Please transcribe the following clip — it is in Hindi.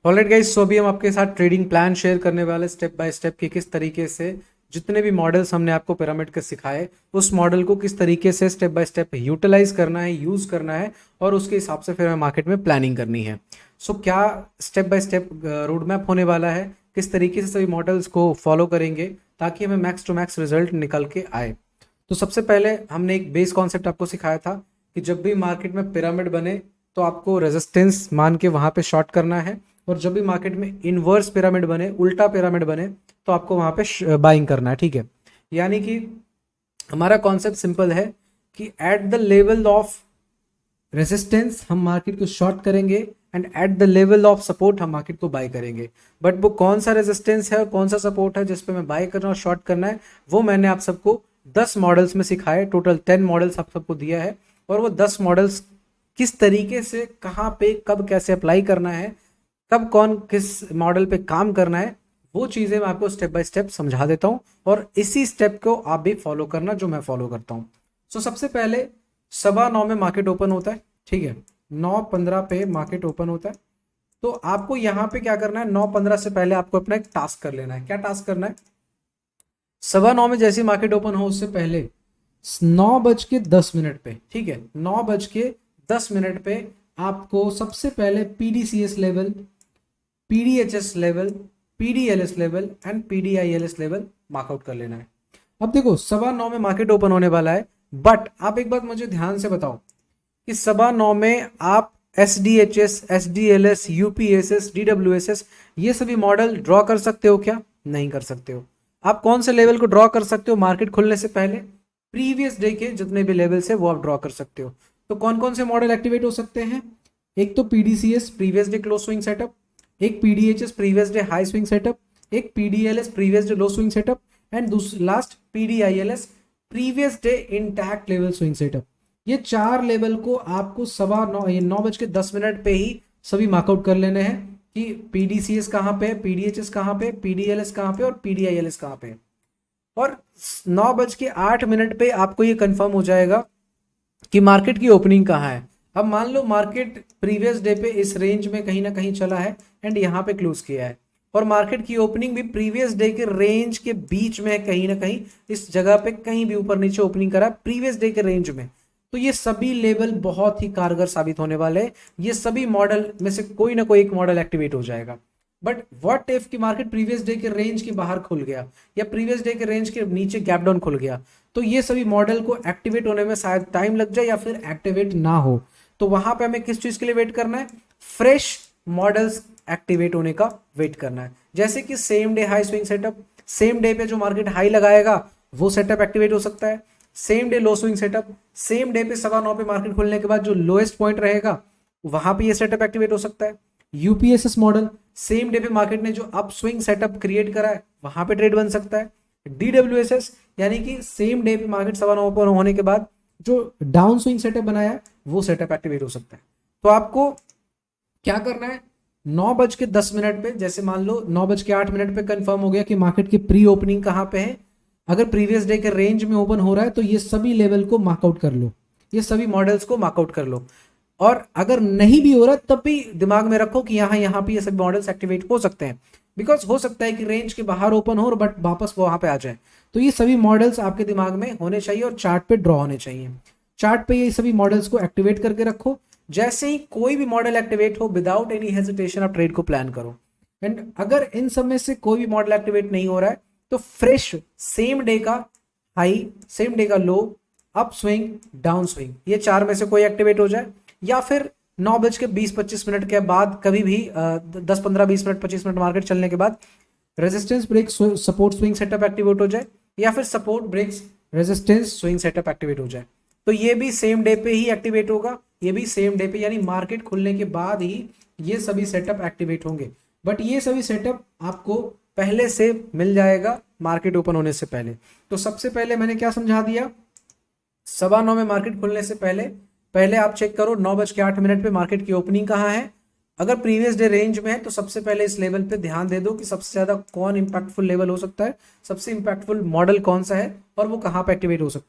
ऑलराइट गाइस, सो अभी हम आपके साथ ट्रेडिंग प्लान शेयर करने वाले स्टेप बाय स्टेप कि किस तरीके से जितने भी मॉडल्स हमने आपको पिरामिड के सिखाए उस मॉडल को किस तरीके से स्टेप बाय स्टेप यूटिलाइज करना है, यूज करना है और उसके हिसाब से फिर हमें मार्केट में प्लानिंग करनी है। सो क्या step by step road map होने वाला है, किस तरीके से सभी मॉडल्स को फॉलो करेंगे ताकि हमें मैक्स टू मैक्स रिजल्ट निकल के आए। तो सबसे पहले हमने एक बेस कॉन्सेप्ट आपको सिखाया था कि जब भी मार्केट में पिरामिड बने तो आपको रेजिस्टेंस मान के वहां पे शॉर्ट करना है, और जब भी मार्केट में इनवर्स पिरामिड बने, उल्टा पिरामिड बने, तो आपको वहां पे बाइंग करना है। ठीक है, यानी कि हमारा कॉन्सेप्ट सिंपल है कि at the level of resistance हम मार्केट को शॉर्ट करेंगे and at the level of support हम मार्केट को बाय करेंगे। बट वो कौन सा रेजिस्टेंस है और कौन सा सपोर्ट है जिस पे मैं बाय करना और शॉर्ट करना है, वो मैंने आप सबको 10 मॉडल्स में सिखाए। टोटल 10 मॉडल्स आप सबको दिया है, और वो 10 मॉडल्स किस तरीके से कहाँ पे कब कैसे अप्लाई करना है, कब कौन किस मॉडल पे काम करना है, वो चीज़ें मैं आपको स्टेप बाय स्टेप समझा देता हूँ, और इसी स्टेप को आप भी फॉलो करना जो मैं फॉलो करता हूँ। सो सबसे पहले 9:15 में मार्केट ओपन होता है। ठीक है, 9:15 पे मार्केट ओपन होता है। तो आपको यहाँ पे क्या करना है, 9:15 से पहले आपको अपना एक टास्क कर लेना है। क्या टास्क करना है? 9:15 में जैसे मार्केट ओपन हो उससे पहले 9:10 पे, ठीक है, 9:10 पे आपको सबसे पहले PDCS level, PDHS level, PDLS level and PDILS level mark out कर लेना है। अब देखो 9:15 में मार्केट ओपन होने वाला है, बट आप एक बात मुझे ध्यान से बताओ कि 9:15 में आप S D H S, S D L S, UPSS, DWSS ये सभी मॉडल ड्रॉ कर सकते हो क्या? नहीं कर सकते हो। आप कौन से लेवल को ड्रॉ कर सकते हो मार्केट खुलने से पहले? प्रीवियस डे के जितने भी लेवल्स है वो आप ड्रॉ कर सकते हो। तो कौन कौन से मॉडल एक्टिवेट हो सकते हैं? एक तो PDCS previous day close swing setup, एक PDHS previous day high swing setup, एक PDLS previous day low swing setup and last PDILS previous day intact level swing setup. ये 4 लेवल को आपको 9:10 पे ही सभी मार्कआउट कर लेने हैं कि पीडीसीएस कहाँ पे, पीडीएचएस कहाँ पे, पीडीएलएस कहाँ पे और पीडीआईएलएस कहाँ पे। और 9:08 पे आपको ये कंफर्म हो जाएगा कि मार्केट की ओपनिंग कहाँ है। अब मान लो मार्केट प्रीवियस डे पे इस रेंज में कहीं ना कहीं चला है एंड यहाँ पे क्लोज किया है, और मार्केट की ओपनिंग भी प्रीवियस डे के रेंज के बीच में है, कहीं ना कहीं इस जगह पे कहीं भी ऊपर नीचे ओपनिंग करा प्रीवियस डे के रेंज में। तो ये सभी लेवल बहुत ही कारगर साबित होने वाले हैं। ये सभी मॉडल में से कोई ना कोई एक मॉडल एक्टिवेट हो जाएगा। बट व्हाट इफ कि मार्केट प्रीवियस डे के रेंज के बाहर खुल गया या प्रीवियस डे के रेंज के नीचे गैप डाउन खुल गया, तो ये सभी मॉडल को एक्टिवेट होने में शायद टाइम लग जाए या फिर एक्टिवेट ना हो। तो वहां पे हमें किस चीज के लिए वेट करना है? फ्रेश मॉडल्स एक्टिवेट होने का वेट करना है। जैसे कि same day high swing setup, same day पे जो मार्केट हाई लगाएगा वो सेटअप एक्टिवेट हो सकता है। Same day low swing setup, same day पे 9:15 पे मार्केट खुलने के बाद जो लोएस्ट पॉइंट रहेगा वहां पे ये सेटअप एक्टिवेट हो सकता है। यूपीएसएस मॉडल, सेम डे पे मार्केट ने जो अप स्विंग सेटअप क्रिएट करा है वहां पे ट्रेड बन सकता है। डीडब्ल्यूएसएस यानी कि सेम डे पे मार्केट 9:15 पर होने के बाद जो डाउन स्विंग सेटअप बनाया है वो सेटअप एक्टिवेट हो सकता है। तो आपको क्या करना है, 9:10 पे, जैसे मान लो 9:08 पे कंफर्म हो गया कि मार्केट की प्री ओपनिंग कहाँ पे है, अगर प्रीवियस डे के रेंज में ओपन हो रहा है तो ये सभी लेवल को मार्कआउट कर लो, ये सभी मॉडल्स को मार्कआउट कर लो। और अगर नहीं भी हो रहा तब भी दिमाग में रखो कि यहाँ पे ये सभी मॉडल्स एक्टिवेट हो सकते हैं, बिकॉज हो सकता है कि रेंज के बाहर ओपन हो बट वापस वो वहां पे आ जाए। तो ये सभी मॉडल्स आपके दिमाग में होने चाहिए और चार्ट पे ड्रॉ होने चाहिए। चार्ट पे ये सभी मॉडल्स को एक्टिवेट करके रखो। जैसे ही कोई भी मॉडल एक्टिवेट हो, विदाउट एनी हेजिटेशन आप ट्रेड को प्लान करो। एंड अगर इन सब में से कोई भी मॉडल एक्टिवेट नहीं हो रहा है तो फ्रेश सेम डे का हाई, सेम डे का लो, अप स्विंग, डाउन स्विंग, ये 4 में से कोई एक्टिवेट हो जाए, या फिर 9:20-25 के बाद कभी भी 10-15-20 मिनट 25 मिनट मार्केट चलने के बाद resistance break support swing setup activate हो जाए, या फिर support breaks resistance swing setup activate हो जाए। तो ये भी सेम डे पे ही एक्टिवेट होगा, ये भी सेम डे पे यानी मार्केट खुलने के बाद ही ये सभी सेटअप एक्टिवेट होंगे। बट ये सभी सेटअप आपको पहले से मिल जाएगा मार्केट ओपन होने से पहले। तो सबसे पहले मैंने क्या समझा दिया, 9:15 में मार्केट खुलने से पहले पहले आप चेक करो 9:08 पे मार्केट की ओपनिंग कहाँ है। अगर प्रीवियस डे रेंज में है तो सबसे पहले इस लेवल पे ध्यान दे दो कि सबसे ज्यादा कौन इंपैक्टफुल लेवल हो सकता है, सबसे इंपैक्टफुल मॉडल कौन सा है और वो कहाँ पे एक्टिवेट हो सकता है।